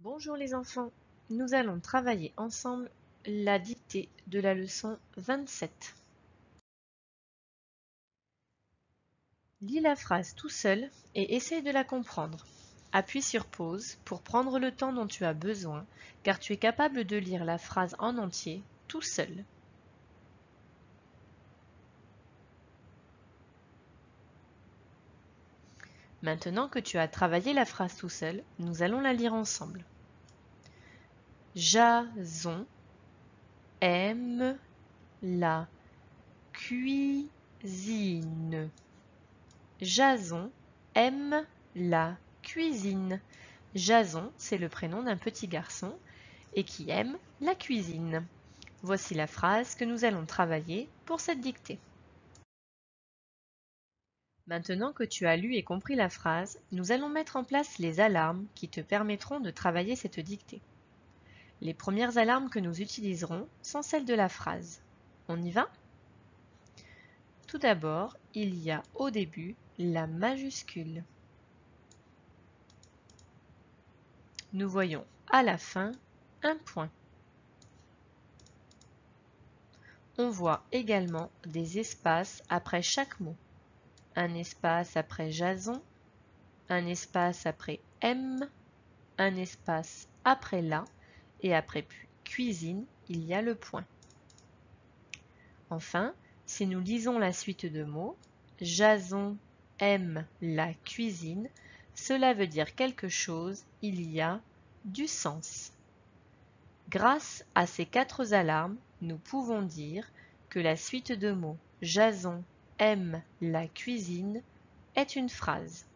Bonjour les enfants, nous allons travailler ensemble la dictée de la leçon 27. Lis la phrase tout seul et essaye de la comprendre. Appuie sur pause pour prendre le temps dont tu as besoin car tu es capable de lire la phrase en entier tout seul. Maintenant que tu as travaillé la phrase tout seul, nous allons la lire ensemble. Jason aime la cuisine. Jason aime la cuisine. Jason, c'est le prénom d'un petit garçon et qui aime la cuisine. Voici la phrase que nous allons travailler pour cette dictée. Maintenant que tu as lu et compris la phrase, nous allons mettre en place les alarmes qui te permettront de travailler cette dictée. Les premières alarmes que nous utiliserons sont celles de la phrase. On y va ? Tout d'abord, il y a au début la majuscule. Nous voyons à la fin un point. On voit également des espaces après chaque mot. Un espace après Jason, un espace après aime, un espace après la, et après cuisine, il y a le point. Enfin, si nous lisons la suite de mots, Jason aime la cuisine, cela veut dire quelque chose, il y a du sens. Grâce à ces 4 alarmes, nous pouvons dire que la suite de mots Jason aime la cuisine est une phrase.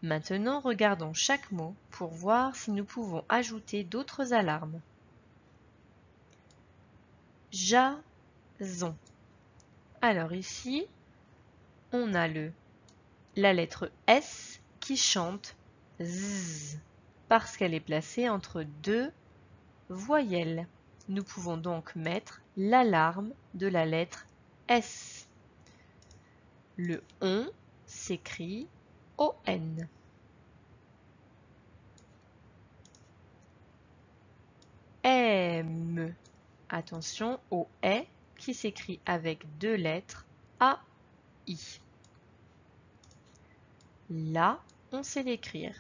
Maintenant, regardons chaque mot pour voir si nous pouvons ajouter d'autres alarmes. Jason. Alors ici, on a la lettre S qui chante Z parce qu'elle est placée entre 2 voyelles. Nous pouvons donc mettre l'alarme de la lettre S. Le on s'écrit ON. Aime. Attention au est qui s'écrit avec 2 lettres AI. Là, on sait l'écrire.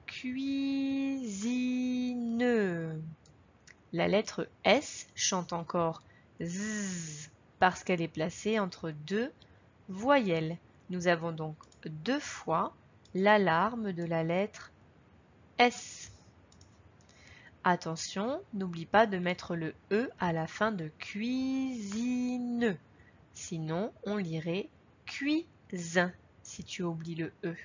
Cuisine. La lettre S chante encore Z parce qu'elle est placée entre 2 voyelles. Nous avons donc 2 fois l'alarme de la lettre S. Attention, n'oublie pas de mettre le E à la fin de cuisine. Sinon, on lirait cuisin si tu oublies le E.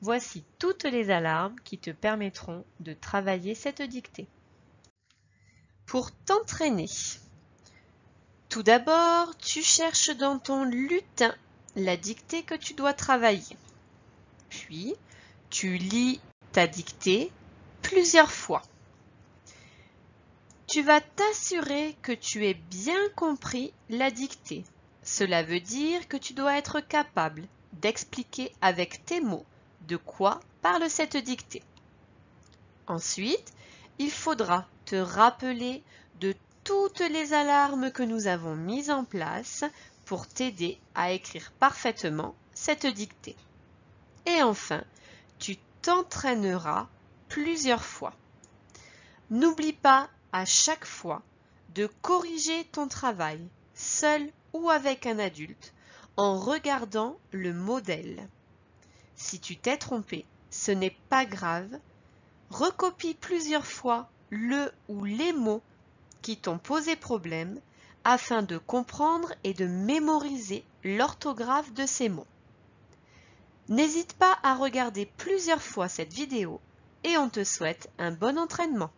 Voici toutes les alarmes qui te permettront de travailler cette dictée. Pour t'entraîner, tout d'abord, tu cherches dans ton lutin la dictée que tu dois travailler. Puis, tu lis ta dictée plusieurs fois. Tu vas t'assurer que tu aies bien compris la dictée. Cela veut dire que tu dois être capable d'expliquer avec tes mots de quoi parle cette dictée. Ensuite, il faudra te rappeler de toutes les alarmes que nous avons mises en place pour t'aider à écrire parfaitement cette dictée. Et enfin, tu t'entraîneras plusieurs fois. N'oublie pas à chaque fois de corriger ton travail, seul ou avec un adulte, en regardant le modèle. Si tu t'es trompé, ce n'est pas grave. Recopie plusieurs fois le ou les mots qui t'ont posé problème afin de comprendre et de mémoriser l'orthographe de ces mots. N'hésite pas à regarder plusieurs fois cette vidéo et on te souhaite un bon entraînement.